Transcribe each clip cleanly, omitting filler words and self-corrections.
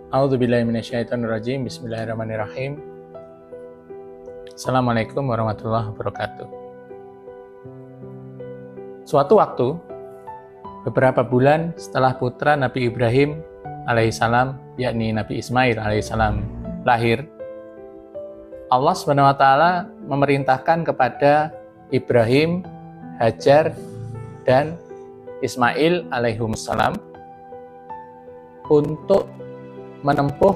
A'udzubillahi minasyaitonirrajim. Bismillahirrahmanirrahim. Assalamualaikum warahmatullahi wabarakatuh. Suatu waktu, beberapa bulan setelah putra Nabi Ibrahim alaihissalam, yakni Nabi Ismail alaihissalam lahir, Allah SWT memerintahkan kepada Ibrahim, Hajar, dan Ismail alaihissalam untuk menempuh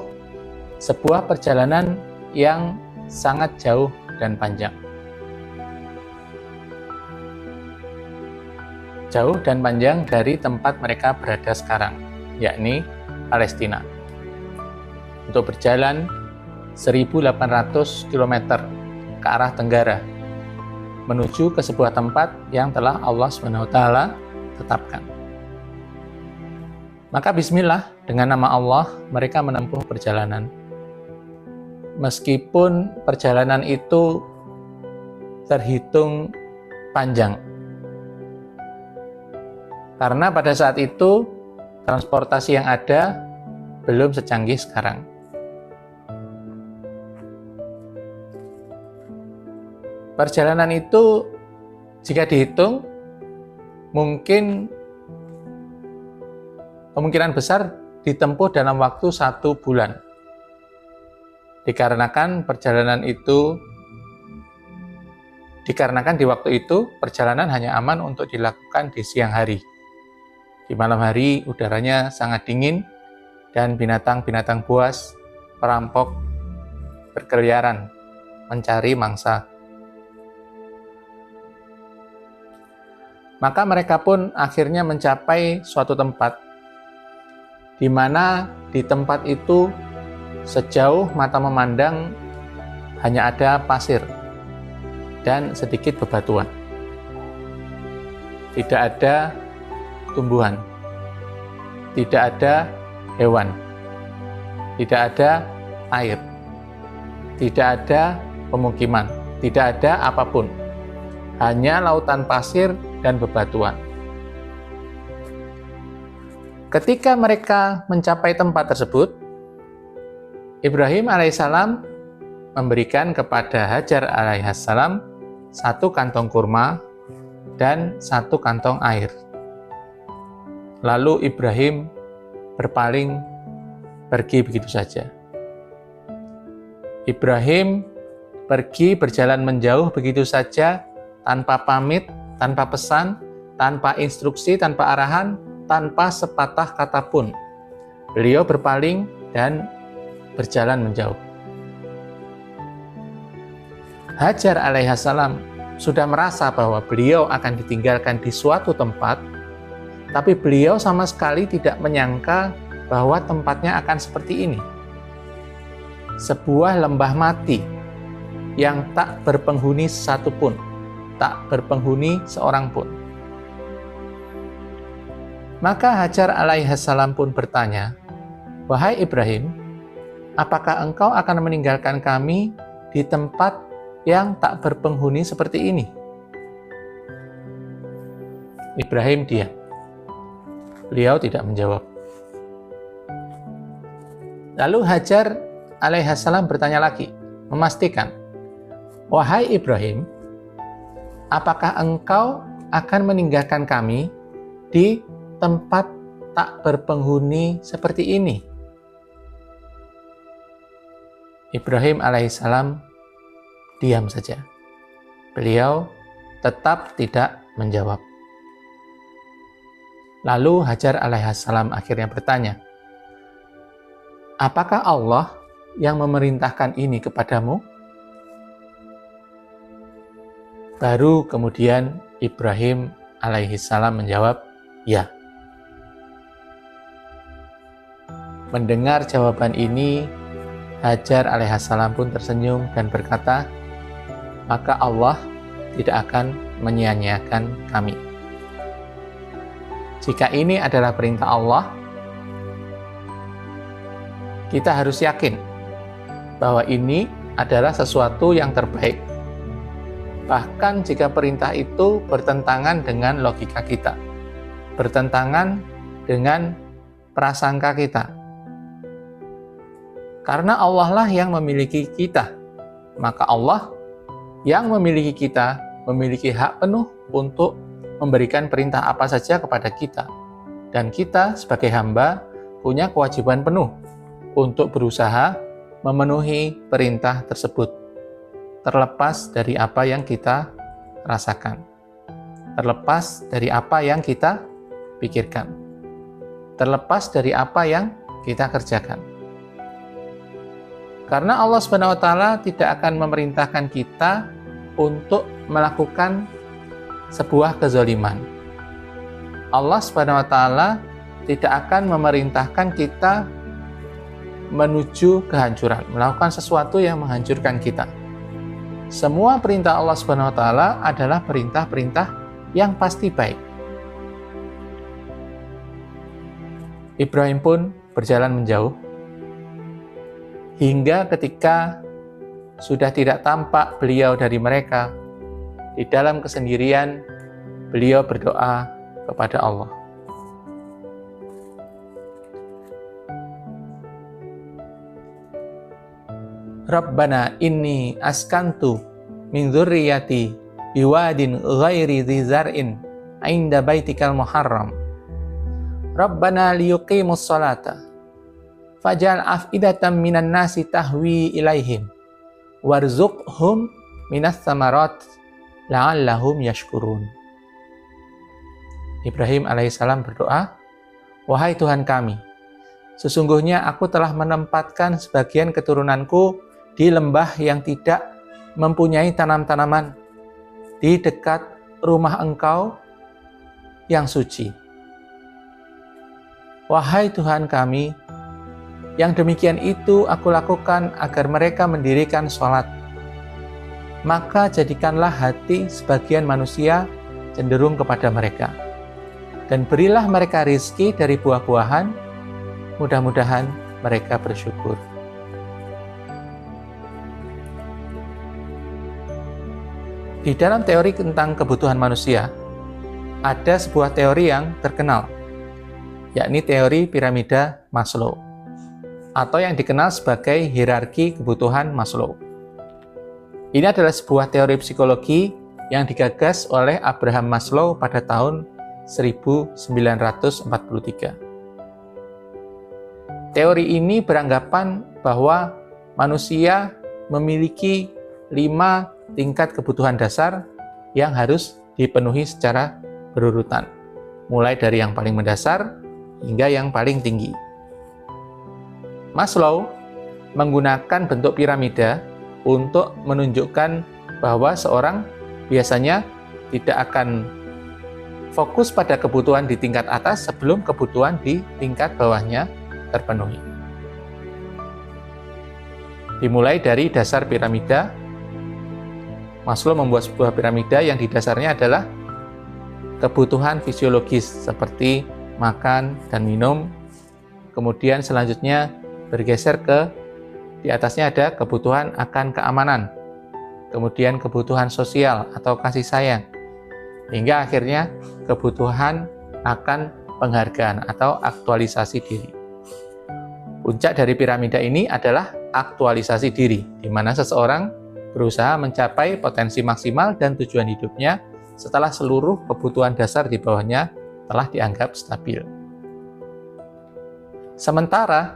sebuah perjalanan yang sangat jauh dan panjang. Jauh dan panjang dari tempat mereka berada sekarang, yakni Palestina. Untuk berjalan 1.800 km ke arah tenggara, menuju ke sebuah tempat yang telah Allah SWT tetapkan. Maka bismillah, dengan nama Allah mereka menempuh perjalanan. Meskipun perjalanan itu terhitung panjang, karena pada saat itu transportasi yang ada belum secanggih sekarang. Perjalanan itu jika dihitung mungkin kemungkinan besar ditempuh dalam waktu 1 bulan. Dikarenakan di waktu itu perjalanan hanya aman untuk dilakukan di siang hari. Di malam hari udaranya sangat dingin dan binatang-binatang buas, perampok berkeliaran mencari mangsa. Maka mereka pun akhirnya mencapai suatu tempat di mana di tempat itu sejauh mata memandang hanya ada pasir dan sedikit bebatuan. Tidak ada tumbuhan, tidak ada hewan, tidak ada air, tidak ada pemukiman, tidak ada apapun. Hanya lautan pasir dan bebatuan. Ketika mereka mencapai tempat tersebut, Ibrahim alaihissalam memberikan kepada Hajar alaihissalam 1 kantong kurma dan 1 kantong air. Lalu Ibrahim berpaling pergi begitu saja. Ibrahim pergi berjalan menjauh begitu saja, tanpa pamit, tanpa pesan, tanpa instruksi, tanpa arahan, tanpa sepatah kata pun. Beliau berpaling dan berjalan menjauh. Hajar alaihissalam sudah merasa bahwa beliau akan ditinggalkan di suatu tempat, tapi beliau sama sekali tidak menyangka bahwa tempatnya akan seperti ini. Sebuah lembah mati yang tak berpenghuni satupun, tak berpenghuni seorang pun. Maka Hajar alaihissalam pun bertanya, "Wahai Ibrahim, apakah engkau akan meninggalkan kami di tempat yang tak berpenghuni seperti ini?" Ibrahim diam. Beliau tidak menjawab. Lalu Hajar alaihissalam bertanya lagi, memastikan, "Wahai Ibrahim, apakah engkau akan meninggalkan kami di tempat tak berpenghuni seperti ini?" Ibrahim alaihissalam diam saja. Beliau tetap tidak menjawab. Lalu Hajar alaihissalam akhirnya bertanya, "Apakah Allah yang memerintahkan ini kepadamu?" Baru kemudian Ibrahim alaihissalam menjawab, "Ya." Mendengar jawaban ini, Hajar alaihissalam pun tersenyum dan berkata, "Maka Allah tidak akan menyia-nyiakan kami." Jika ini adalah perintah Allah, kita harus yakin bahwa ini adalah sesuatu yang terbaik. Bahkan jika perintah itu bertentangan dengan logika kita, bertentangan dengan prasangka kita, Karena Allah lah yang memiliki kita, maka Allah yang memiliki kita memiliki hak penuh untuk memberikan perintah apa saja kepada kita. Dan kita sebagai hamba punya kewajiban penuh untuk berusaha memenuhi perintah tersebut, terlepas dari apa yang kita rasakan, terlepas dari apa yang kita pikirkan, terlepas dari apa yang kita kerjakan. Karena Allah SWT tidak akan memerintahkan kita untuk melakukan sebuah kezaliman. Allah SWT tidak akan memerintahkan kita menuju kehancuran, melakukan sesuatu yang menghancurkan kita. Semua perintah Allah SWT adalah perintah-perintah yang pasti baik. Ibrahim pun berjalan menjauh, hingga ketika sudah tidak tampak beliau dari mereka, di dalam kesendirian beliau berdoa kepada Allah. Rabbana inni askantu min dzurriyyati biwadin ghairi dzi zar'in 'inda baitikal muharram. Rabbana liyuqimus sholata faj'al af'idatan minan nasi tahwi ilaihim warzuqhum minas samarat la'allahum yashkurun. Ibrahim alaihissalam berdoa, "Wahai Tuhan kami, sesungguhnya aku telah menempatkan sebagian keturunanku di lembah yang tidak mempunyai tanam-tanaman, di dekat rumah Engkau yang suci. Wahai Tuhan kami, yang demikian itu aku lakukan agar mereka mendirikan sholat. Maka jadikanlah hati sebagian manusia cenderung kepada mereka. Dan berilah mereka rizki dari buah-buahan, mudah-mudahan mereka bersyukur." Di dalam teori tentang kebutuhan manusia, ada sebuah teori yang terkenal, yakni teori piramida Maslow, atau yang dikenal sebagai hierarki kebutuhan Maslow. Ini adalah sebuah teori psikologi yang digagas oleh Abraham Maslow pada tahun 1943. Teori ini beranggapan bahwa manusia memiliki 5 tingkat kebutuhan dasar yang harus dipenuhi secara berurutan, mulai dari yang paling mendasar hingga yang paling tinggi. Maslow menggunakan bentuk piramida untuk menunjukkan bahwa seorang biasanya tidak akan fokus pada kebutuhan di tingkat atas sebelum kebutuhan di tingkat bawahnya terpenuhi. Dimulai dari dasar piramida, Maslow membuat sebuah piramida yang di dasarnya adalah kebutuhan fisiologis seperti makan dan minum. Kemudian selanjutnya bergeser ke di atasnya ada kebutuhan akan keamanan, kemudian kebutuhan sosial atau kasih sayang, hingga akhirnya kebutuhan akan penghargaan atau aktualisasi diri. Puncak dari piramida ini adalah aktualisasi diri, di mana seseorang berusaha mencapai potensi maksimal dan tujuan hidupnya setelah seluruh kebutuhan dasar di bawahnya telah dianggap stabil. Sementara,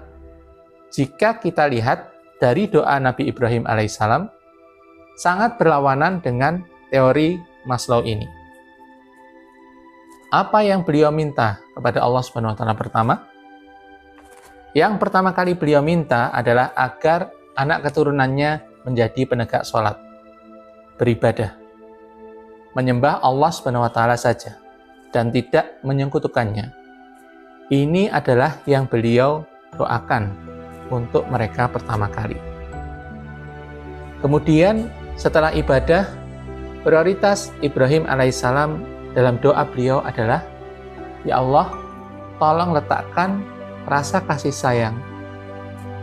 jika kita lihat dari doa Nabi Ibrahim alaihissalam, sangat berlawanan dengan teori Maslow ini. Apa yang beliau minta kepada Allah SWT pertama? Yang pertama kali beliau minta adalah agar anak keturunannya menjadi penegak sholat, beribadah, menyembah Allah SWT saja, dan tidak menyekutukannya. Ini adalah yang beliau doakan untuk mereka pertama kali. Kemudian setelah ibadah, prioritas Ibrahim alaihissalam dalam doa beliau adalah, "Ya Allah, tolong letakkan rasa kasih sayang,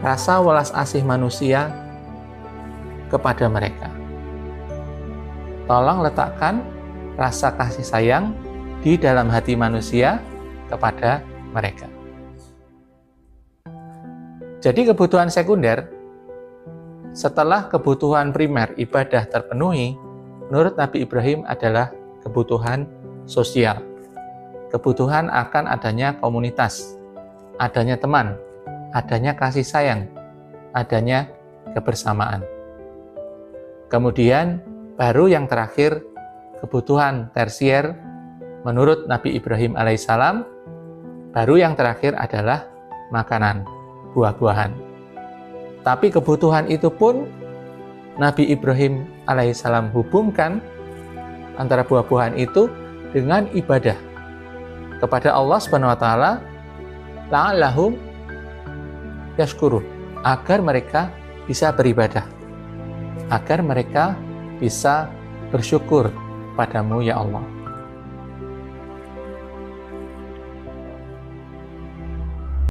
rasa welas asih manusia kepada mereka. Tolong letakkan rasa kasih sayang di dalam hati manusia kepada mereka." Jadi kebutuhan sekunder, setelah kebutuhan primer ibadah terpenuhi, menurut Nabi Ibrahim adalah kebutuhan sosial. Kebutuhan akan adanya komunitas, adanya teman, adanya kasih sayang, adanya kebersamaan. Kemudian baru yang terakhir, kebutuhan tersier menurut Nabi Ibrahim alaihissalam, baru yang terakhir adalah makanan, buah-buahan. Tapi kebutuhan itu pun Nabi Ibrahim alaihissalam hubungkan antara buah-buahan itu dengan ibadah kepada Allah Subhanahu wa taala, la'allahum yashkurun, agar mereka bisa beribadah, agar mereka bisa bersyukur padamu ya Allah.